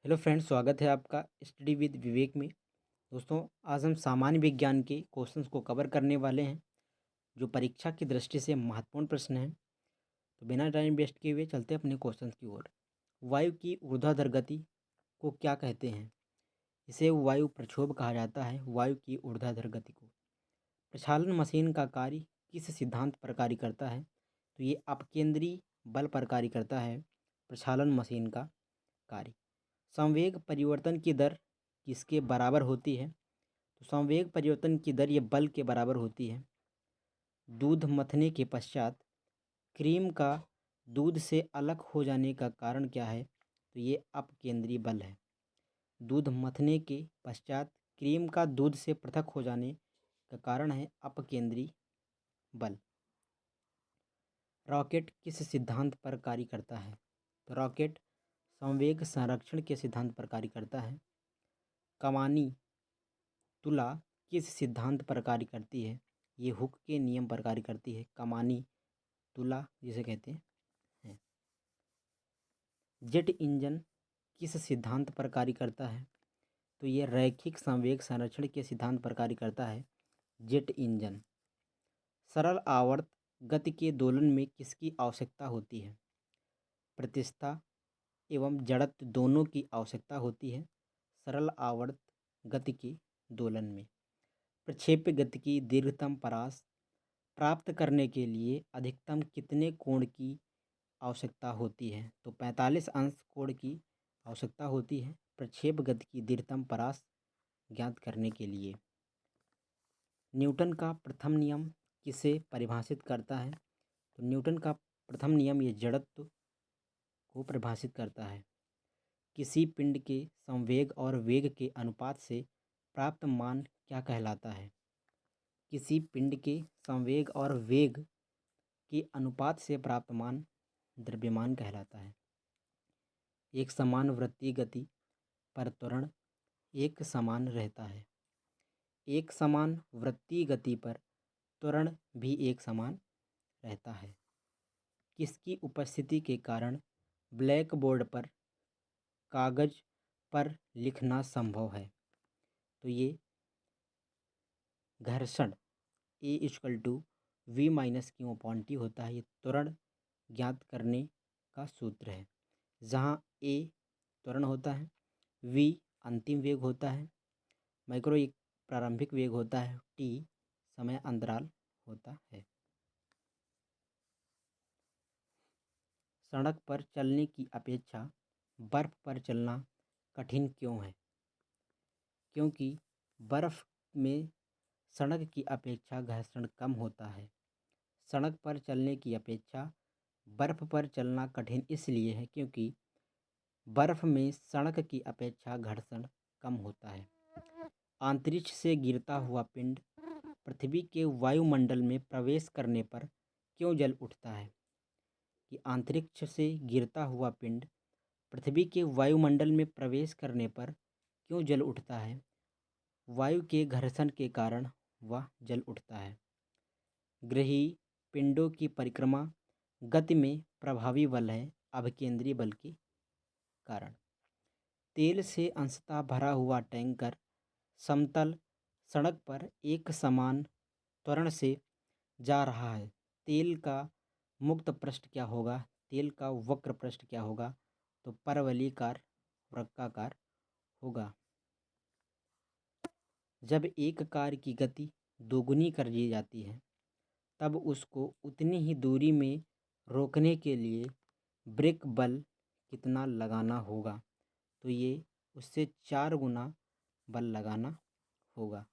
Hello friends, स्वागत है आपका स्टडी विद विवेक में। दोस्तों, आज हम सामान्य विज्ञान के क्वेश्चंस को कवर करने वाले हैं जो परीक्षा की दृष्टि से महत्वपूर्ण प्रश्न हैं। तो बिना टाइम वेस्ट किए हुए चलते हैं अपने क्वेश्चंस की ओर। वायु की ऊर्ध्वाधर गति को क्या कहते हैं? इसे वायु प्रक्षोभ कहा जाता है। वायु की ऊर्ध्वाधर गति को प्रचालन मशीन का कार्य किस सिद्धांत पर कार्य करता है? तो ये अपकेंद्री बल पर कार्य करता है प्रचालन मशीन का कार्य। संवेग परिवर्तन की दर किसके बराबर होती है? तो संवेग परिवर्तन की दर ये बल के बराबर होती है। दूध मथने के पश्चात क्रीम का दूध से अलग हो जाने का कारण क्या है? तो ये अपकेंद्री बल है। दूध मथने के पश्चात क्रीम का दूध से पृथक हो जाने का कारण है अपकेंद्री बल। रॉकेट किस सिद्धांत पर कार्य करता है? तो रॉकेट संवेग संरक्षण के सिद्धांत पर कार्य करता है। कमानी तुला किस सिद्धांत पर कार्य करती है? ये हुक के नियम पर कार्य करती है। कमानी तुला जिसे कहते हैं। जेट इंजन किस सिद्धांत पर कार्य करता है? तो ये रैखिक संवेग संरक्षण के सिद्धांत पर कार्य करता है जेट इंजन। सरल आवर्त गति के दोलन में किसकी आवश्यकता होती है? प्रतिष्ठा एवं जड़त्व दोनों की आवश्यकता होती है सरल आवर्त गति के दोलन में। प्रक्षेप्य गति की दीर्घतम परास प्राप्त करने के लिए अधिकतम कितने कोण की आवश्यकता होती है? तो 45 अंश कोण की आवश्यकता होती है प्रक्षेप गति की दीर्घतम परास ज्ञात करने के लिए। न्यूटन का प्रथम नियम किसे परिभाषित करता है? तो न्यूटन का प्रथम नियम ये जड़त्व को परिभाषित करता है। किसी पिंड के संवेग और वेग के अनुपात से प्राप्त मान क्या कहलाता है? किसी पिंड के संवेग और वेग के अनुपात से प्राप्त मान द्रव्यमान कहलाता है। एक समान वृत्तीय गति पर त्वरण एक समान रहता है। एक समान वृत्तीय गति पर त्वरण भी एक समान रहता है। किसकी उपस्थिति के कारण ब्लैक बोर्ड पर कागज पर लिखना संभव है? तो ये घर्षण A=V-Q/T होता है। ये त्वरण ज्ञात करने का सूत्र है। जहाँ A त्वरण होता है, V अंतिम वेग होता है, माइक्रो एक प्रारंभिक वेग होता है, T समय अंतराल होता है। सड़क पर चलने की अपेक्षा बर्फ पर चलना कठिन क्यों है? क्योंकि बर्फ में सड़क की अपेक्षा घर्षण कम होता है। सड़क पर चलने की अपेक्षा बर्फ पर चलना कठिन इसलिए है क्योंकि बर्फ में सड़क की अपेक्षा घर्षण कम होता है। अंतरिक्ष से गिरता हुआ पिंड पृथ्वी के वायुमंडल में प्रवेश करने पर क्यों जल उठता है? कि अंतरिक्ष से गिरता हुआ पिंड पृथ्वी के वायुमंडल में प्रवेश करने पर क्यों जल उठता है? वायु के घर्षण के कारण वह जल उठता है। ग्रही पिंडों की परिक्रमा गति में प्रभावी बल है अभिकेंद्री बल के कारण। तेल से अंशतः भरा हुआ टैंकर समतल सड़क पर एक समान त्वरण से जा रहा है। तेल का मुक्त पृष्ठ क्या होगा? तेल का वक्र पृष्ठ क्या होगा? तो परवलयिकार वृत्ताकार होगा। जब एक कार की गति दोगुनी कर दी जाती है तब उसको उतनी ही दूरी में रोकने के लिए ब्रेक बल कितना लगाना होगा? तो ये उससे 4 गुना बल लगाना होगा।